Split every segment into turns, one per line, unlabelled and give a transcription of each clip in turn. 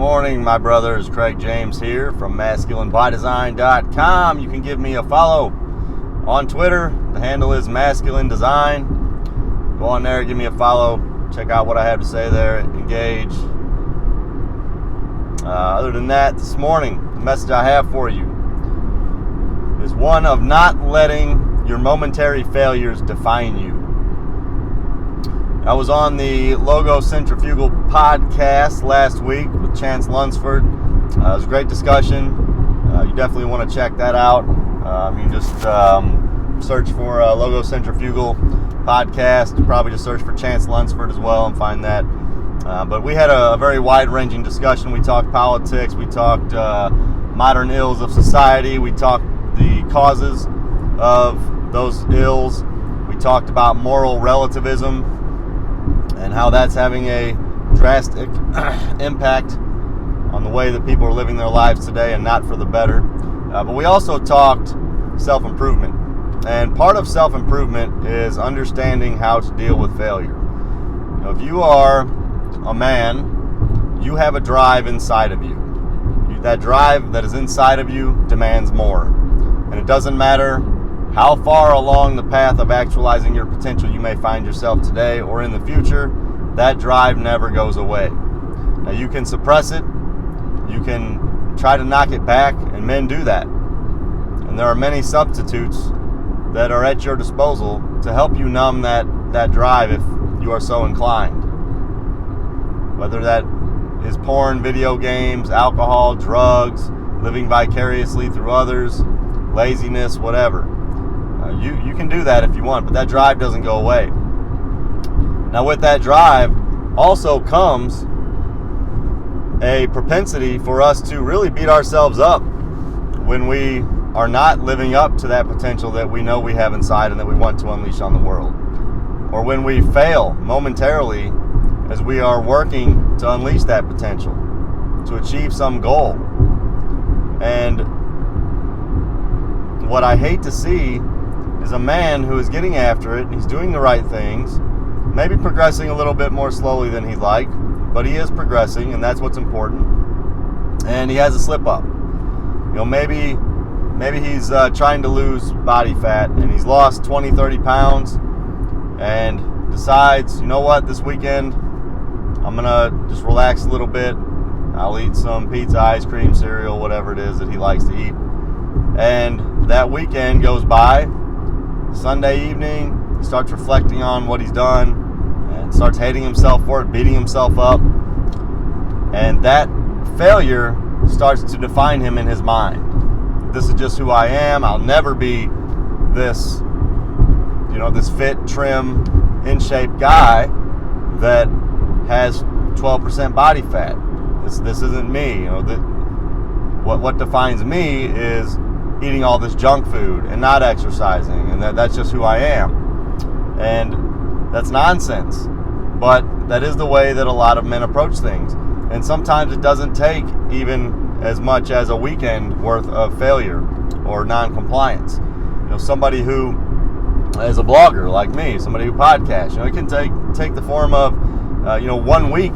Morning, my brothers. Craig James here from masculinebydesign.com. You can give me a follow on Twitter. The handle is Masculine Design. Go on there, give me a follow. Check out what I have to say there. Engage. Other than that, this morning, the message I have for you is one of not letting your momentary failures define you. I was on the Logo Centrifugal podcast last week with Chance Lunsford. It was a great discussion. You definitely want to check that out. You can just search for Logo Centrifugal podcast. You probably just search for Chance Lunsford as well and find that. But we had a very wide-ranging discussion. We talked politics. We talked modern ills of society. We talked the causes of those ills. We talked about moral relativism and how that's having a drastic impact on the way that people are living their lives today and not for the better. But we also talked self-improvement. And part of self-improvement is understanding how to deal with failure. If you are a man, you have a drive inside of you. That drive that is inside of you demands more. And it doesn't matter how far along the path of actualizing your potential you may find yourself today or in the future, that drive never goes away. Now you can suppress it, you can try to knock it back, and men do that. And there are many substitutes that are at your disposal to help you numb that drive if you are so inclined. Whether that is porn, video games, alcohol, drugs, living vicariously through others, laziness, whatever. You can do that if you want, but that drive doesn't go away. Now with that drive also comes a propensity for us to really beat ourselves up when we are not living up to that potential that we know we have inside and that we want to unleash on the world. Or when we fail momentarily as we are working to unleash that potential, to achieve some goal. And what I hate to see is a man who is getting after it, he's doing the right things, maybe progressing a little bit more slowly than he'd like, but he is progressing, and that's what's important. And he has a slip up. Maybe he's trying to lose body fat, and he's lost 20, 30 pounds, and decides, you know what, this weekend, I'm going to just relax a little bit. I'll eat some pizza, ice cream, cereal, whatever it is that he likes to eat. And that weekend goes by. Sunday evening, he starts reflecting on what he's done and starts hating himself for it, beating himself up. And that failure starts to define him in his mind. This is just who I am. I'll never be this, this fit, trim, in shape guy that has 12% body fat. This isn't me. What defines me is eating all this junk food and not exercising, and that's just who I am. And that's nonsense. But that is the way that a lot of men approach things. And sometimes it doesn't take even as much as a weekend worth of failure or non-compliance. Somebody who is a blogger like me, somebody who podcasts, it can take the form of 1 week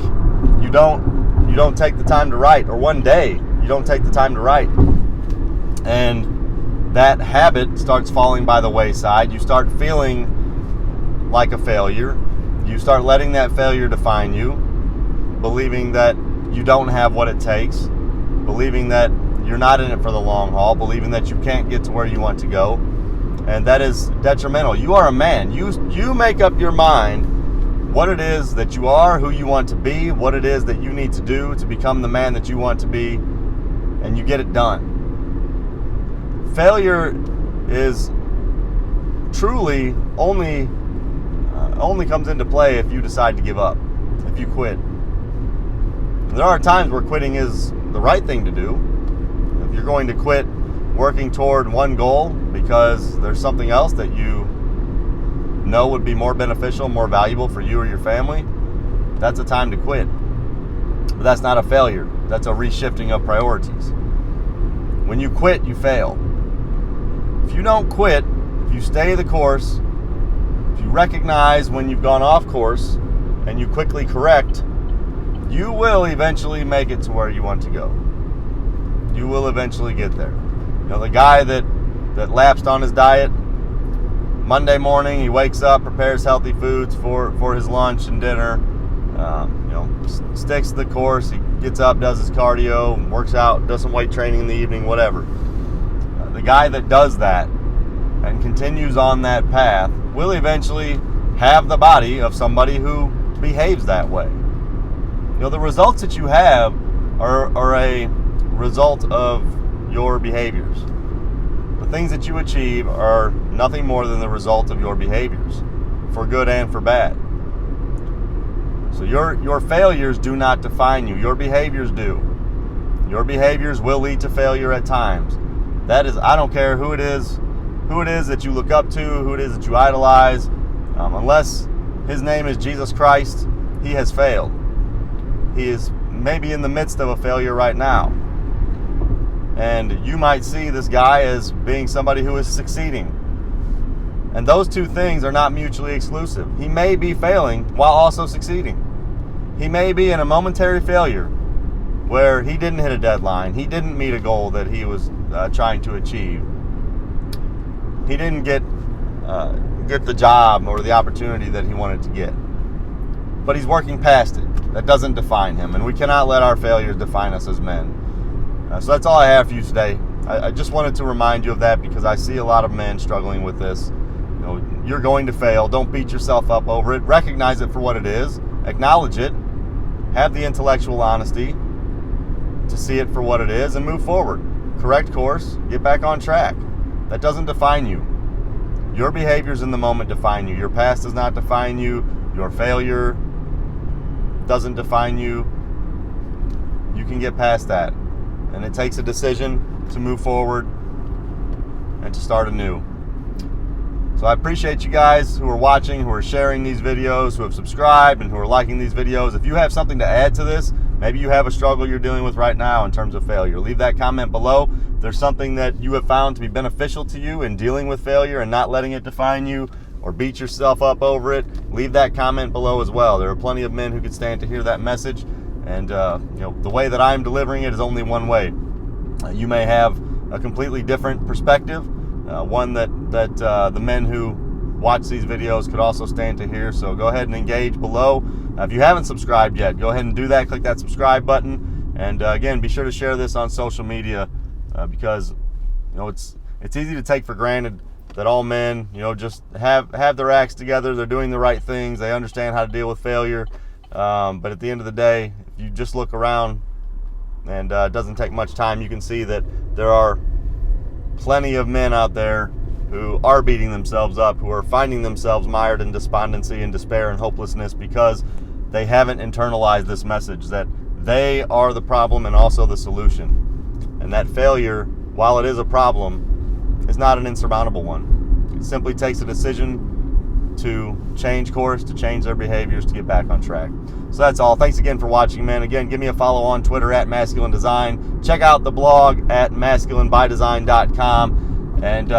you don't take the time to write, or one day you don't take the time to write. And that habit starts falling by the wayside. You start feeling like a failure. You start letting that failure define you, believing that you don't have what it takes, believing that you're not in it for the long haul, believing that you can't get to where you want to go. And that is detrimental. You are a man. You make up your mind what it is that you are, who you want to be, what it is that you need to do to become the man that you want to be, and you get it done. Failure is truly only comes into play if you decide to give up, if you quit. There are times where quitting is the right thing to do. If you're going to quit working toward one goal because there's something else that you know would be more beneficial, more valuable for you or your family, that's a time to quit. But that's not a failure. That's a reshifting of priorities. When you quit, you fail. If you don't quit, if you stay the course, if you recognize when you've gone off course and you quickly correct, you will eventually make it to where you want to go. You will eventually get there. You know, the guy that lapsed on his diet, Monday morning he wakes up, prepares healthy foods for his lunch and dinner, sticks to the course, he gets up, does his cardio, works out, does some weight training in the evening, whatever. The guy that does that and continues on that path will eventually have the body of somebody who behaves that way. You know, the results that you have are a result of your behaviors. The things that you achieve are nothing more than the result of your behaviors, for good and for bad. So your failures do not define you. Your behaviors do. Your behaviors will lead to failure at times. That is, I don't care who it is that you look up to, who it is that you idolize. Unless his name is Jesus Christ, he has failed. He is maybe in the midst of a failure right now. And you might see this guy as being somebody who is succeeding. And those two things are not mutually exclusive. He may be failing while also succeeding. He may be in a momentary failure where he didn't hit a deadline. He didn't meet a goal that he was trying to achieve. He didn't get the job or the opportunity that he wanted to get. But he's working past it. That doesn't define him. And we cannot let our failures define us as men. So that's all I have for you today. I just wanted to remind you of that because I see a lot of men struggling with this. You know, you're going to fail. Don't beat yourself up over it. Recognize it for what it is. Acknowledge it. Have the intellectual honesty to see it for what it is and move forward. Correct course. Get back on track. That doesn't define you. Your behaviors in the moment define you. Your past does not define you. Your failure doesn't define you. You can get past that. And it takes a decision to move forward and to start anew. So I appreciate you guys who are watching, who are sharing these videos, who have subscribed, and who are liking these videos. If you have something to add to this, maybe you have a struggle you're dealing with right now in terms of failure, leave that comment below. If there's something that you have found to be beneficial to you in dealing with failure and not letting it define you or beat yourself up over it, leave that comment below as well. There are plenty of men who could stand to hear that message. And the way that I'm delivering it is only one way. You may have a completely different perspective, one that the men who watch these videos could also stand to hear. So go ahead and engage below. If you haven't subscribed yet, go ahead and do that. Click that subscribe button. And again, be sure to share this on social media because it's easy to take for granted that all men just have their acts together. They're doing the right things. They understand how to deal with failure. But at the end of the day, if you just look around and it doesn't take much time, you can see that there are plenty of men out there who are beating themselves up, who are finding themselves mired in despondency and despair and hopelessness because they haven't internalized this message that they are the problem and also the solution. And that failure, while it is a problem, is not an insurmountable one. It simply takes a decision to change course, to change their behaviors, to get back on track. So that's all. Thanks again for watching, man. Again, give me a follow on Twitter at Masculine Design. Check out the blog at masculinebydesign.com. And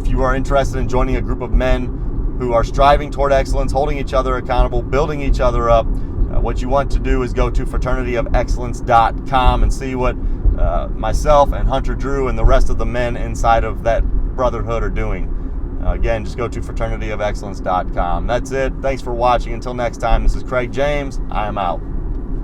if you are interested in joining a group of men who are striving toward excellence, holding each other accountable, building each other up, what you want to do is go to fraternityofexcellence.com and see what myself and Hunter Drew and the rest of the men inside of that brotherhood are doing. Again, just go to fraternityofexcellence.com. That's it. Thanks for watching. Until next time, this is Craig James. I am out.